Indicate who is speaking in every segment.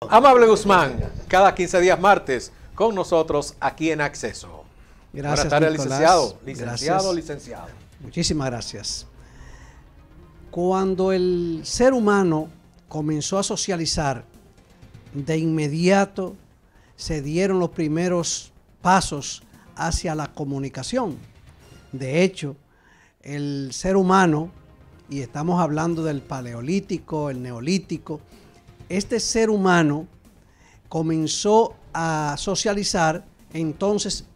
Speaker 1: Amable Guzmán, cada 15 días martes, con nosotros aquí en Acceso.
Speaker 2: Gracias,
Speaker 1: Buenas tardes,
Speaker 2: Nicolás.
Speaker 1: licenciado.
Speaker 2: Gracias.
Speaker 1: Licenciado.
Speaker 2: Muchísimas gracias. Cuando el ser humano comenzó a socializar, de inmediato se dieron los primeros pasos hacia la comunicación. De hecho, el ser humano, y estamos hablando del paleolítico, el neolítico, este ser humano comenzó a socializar, entonces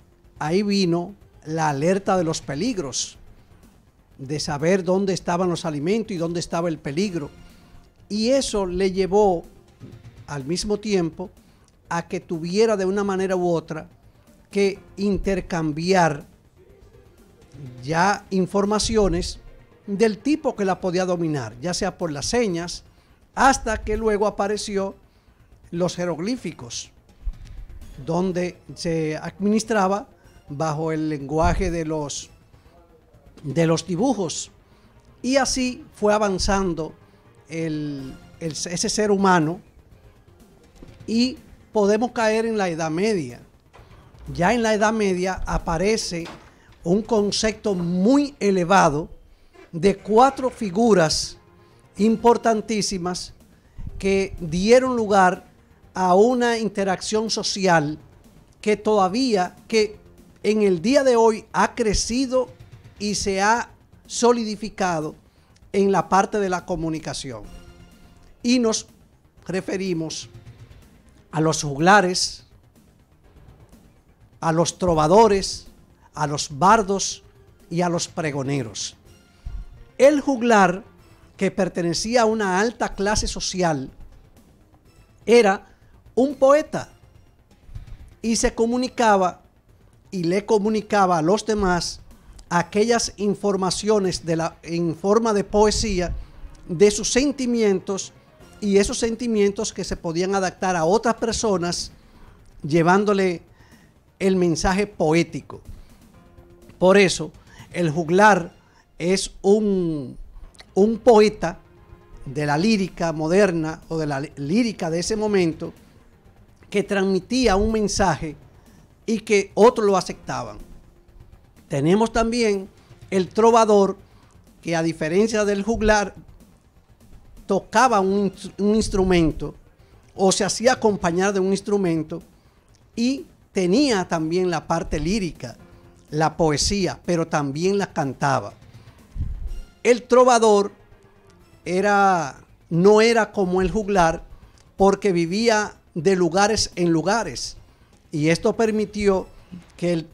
Speaker 2: ahí vino la alerta de los peligros, de saber dónde estaban los alimentos y dónde estaba el peligro. Y eso le llevó al mismo tiempo a que tuviera de una manera u otra que intercambiar ya informaciones del tipo que la podía dominar, ya sea por las señas, hasta que luego apareció los jeroglíficos, donde se administraba bajo el lenguaje de los dibujos. Y así fue avanzando ese ser humano, y podemos caer en la Edad Media. Ya en la Edad Media aparece un concepto muy elevado de 4 figuras importantísimas que dieron lugar a una interacción social que todavía, que en el día de hoy ha crecido y se ha solidificado en la parte de la comunicación. Y nos referimos a los juglares, a los trovadores, a los bardos y a los pregoneros. El juglar, que pertenecía a una alta clase social, era un poeta y se comunicaba y le comunicaba a los demás aquellas informaciones en forma de poesía de sus sentimientos, y esos sentimientos que se podían adaptar a otras personas llevándole el mensaje poético. Por eso el juglar es un poeta de la lírica moderna o de la lírica de ese momento, que transmitía un mensaje y que otros lo aceptaban. Tenemos también el trovador, que a diferencia del juglar tocaba un instrumento o se hacía acompañar de un instrumento, y tenía también la parte lírica, la poesía, pero también la cantaba. El trovador no era como el juglar, porque vivía de lugares en lugares, y esto permitió que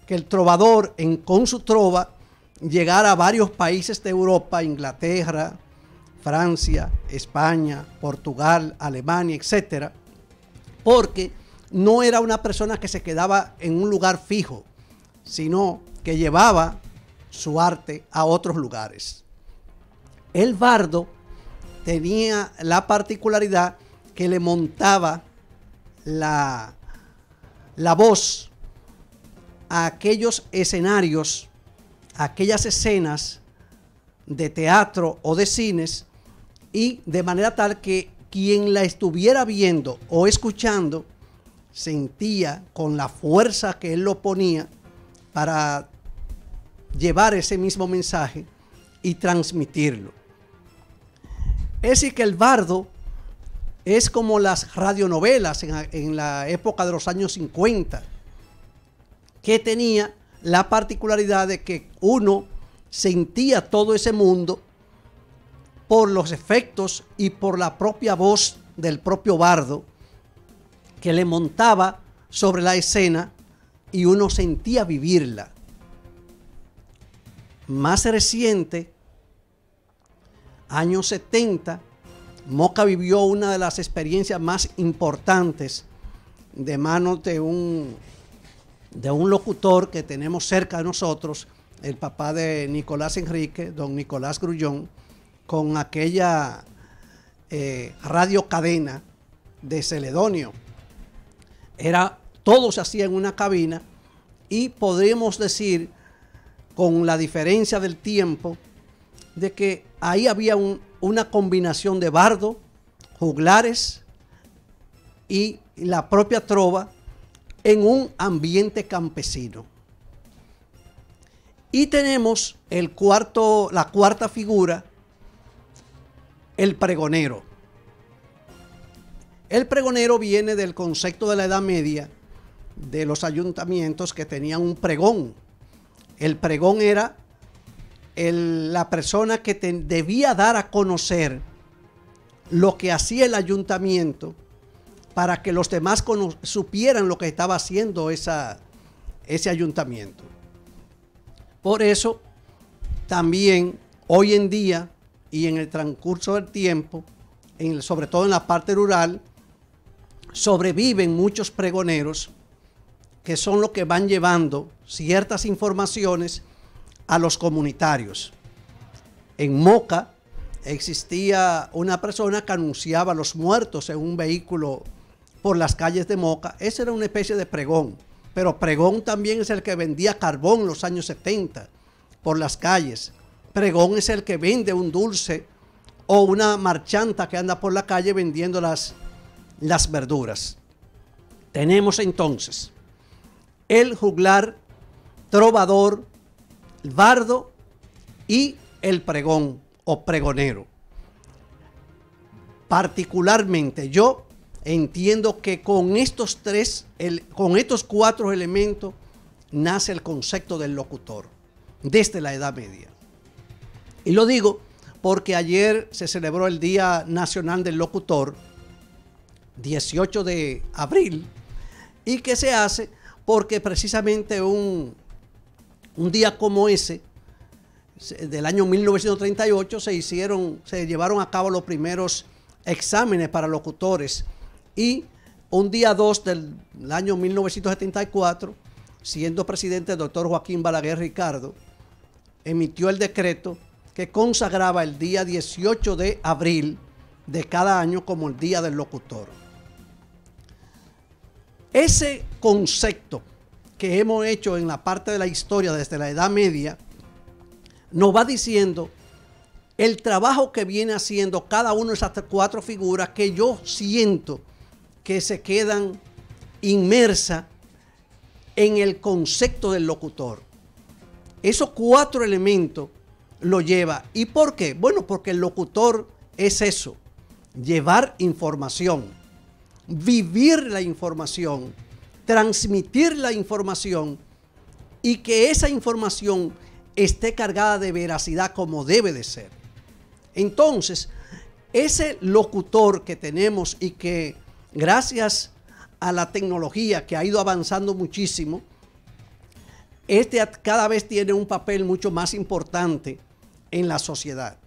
Speaker 2: el trovador con su trova llegara a varios países de Europa, Inglaterra, Francia, España, Portugal, Alemania, etcétera, porque no era una persona que se quedaba en un lugar fijo, sino que llevaba su arte a otros lugares. El bardo tenía la particularidad que le montaba la voz a aquellos escenarios, a aquellas escenas de teatro o de cines, y de manera tal que quien la estuviera viendo o escuchando sentía con la fuerza que él lo ponía para llevar ese mismo mensaje y transmitirlo. Es decir, que el bardo es como las radionovelas en la época de los años 50, que tenía la particularidad de que uno sentía todo ese mundo por los efectos y por la propia voz del propio bardo, que le montaba sobre la escena y uno sentía vivirla. Más reciente, años 70, Moca vivió una de las experiencias más importantes de manos de un locutor que tenemos cerca de nosotros, el papá de Nicolás Enrique, don Nicolás Grullón, con aquella radio cadena de Celedonio. Todo se hacía en una cabina, y podríamos decir, con la diferencia del tiempo, de que ahí había una combinación de bardo, juglares, y la propia trova en un ambiente campesino. Y tenemos la cuarta figura, el pregonero. El pregonero viene del concepto de la Edad Media, de los ayuntamientos que tenían un pregón. El pregón era la persona que debía dar a conocer lo que hacía el ayuntamiento para que los demás supieran lo que estaba haciendo ese ayuntamiento. Por eso, también hoy en día y en el transcurso del tiempo, sobre todo en la parte rural, sobreviven muchos pregoneros que son los que van llevando ciertas informaciones a los comunitarios. En Moca existía una persona que anunciaba los muertos en un vehículo por las calles de Moca. Esa era una especie de pregón, pero pregón también es el que vendía carbón en los años 70 por las calles. Pregón es el que vende un dulce o una marchanta que anda por la calle vendiendo las verduras. Tenemos entonces el juglar, trovador, bardo y el pregón o pregonero. Particularmente yo entiendo que con estos cuatro elementos nace el concepto del locutor desde la Edad Media. Y lo digo porque ayer se celebró el Día Nacional del Locutor, 18 de abril, y que se hace porque precisamente un día como ese, del año 1938, se llevaron a cabo los primeros exámenes para locutores, y un día 2 del año 1974, siendo presidente el doctor Joaquín Balaguer Ricardo, emitió el decreto que consagraba el día 18 de abril de cada año como el Día del Locutor. Ese concepto que hemos hecho en la parte de la historia desde la Edad Media nos va diciendo el trabajo que viene haciendo cada una de esas cuatro figuras, que yo siento que se quedan inmersas en el concepto del locutor. Esos cuatro elementos lo lleva. ¿Y por qué? Bueno, porque el locutor es eso, llevar información, vivir la información, transmitir la información, y que esa información esté cargada de veracidad como debe de ser. Entonces, ese locutor que tenemos, y que gracias a la tecnología que ha ido avanzando muchísimo, cada vez tiene un papel mucho más importante en la sociedad,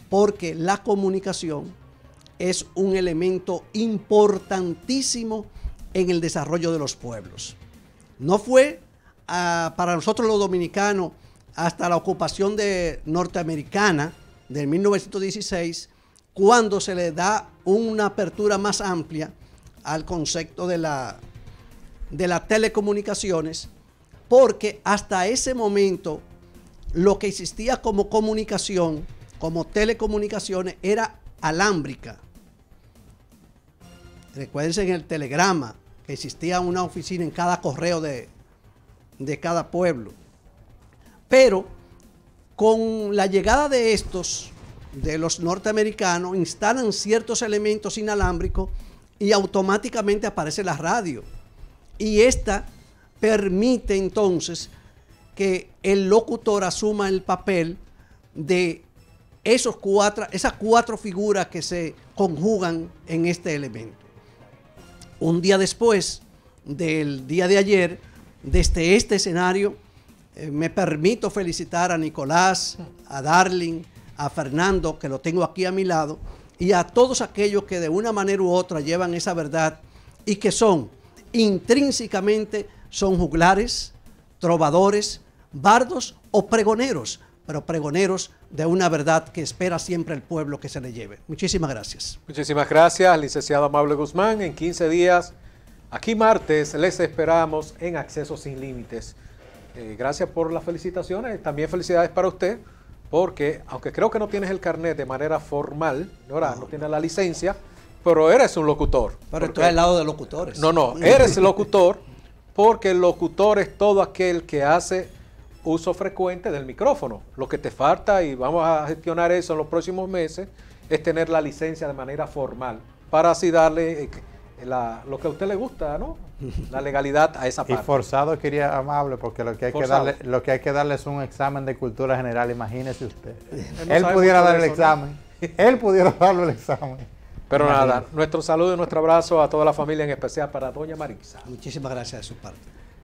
Speaker 2: porque la comunicación es un elemento importantísimo en el desarrollo de los pueblos. No fue para nosotros los dominicanos hasta la ocupación norteamericana de 1916 cuando se le da una apertura más amplia al concepto de las telecomunicaciones, porque hasta ese momento lo que existía como comunicación, como telecomunicaciones, era alámbrica. Recuérdense en el telegrama que existía una oficina en cada correo de cada pueblo. Pero con la llegada de los norteamericanos, instalan ciertos elementos inalámbricos y automáticamente aparece la radio. Y esta permite entonces que el locutor asuma el papel de esas cuatro figuras que se conjugan en este elemento. Un día después del día de ayer, desde este escenario, me permito felicitar a Nicolás, a Darling, a Fernando, que lo tengo aquí a mi lado, y a todos aquellos que de una manera u otra llevan esa verdad y que intrínsecamente son juglares, trovadores, bardos o pregoneros, pero pregoneros de una verdad que espera siempre el pueblo que se le lleve. Muchísimas gracias.
Speaker 1: Muchísimas gracias, licenciado Amable Guzmán. En 15 días, aquí martes, les esperamos en Acceso Sin Límites. Gracias por las felicitaciones. También felicidades para usted, porque aunque creo que no tienes el carnet de manera formal, no tienes la licencia, pero eres un locutor.
Speaker 2: Pero tú eres al lado de locutores.
Speaker 1: No, eres locutor porque el locutor es todo aquel que hace uso frecuente del micrófono. Lo que te falta, y vamos a gestionar eso en los próximos meses, es tener la licencia de manera formal para así darle lo que a usted le gusta, ¿no? La legalidad a esa parte.
Speaker 3: Y forzado quería amable porque lo que hay que darle es un examen de cultura general, imagínese usted. Él pudiera dar el examen. Él pudiera darle el examen.
Speaker 1: Pero nada, nuestro saludo y nuestro abrazo a toda la familia, en especial para doña Marisa.
Speaker 2: Muchísimas gracias de su parte.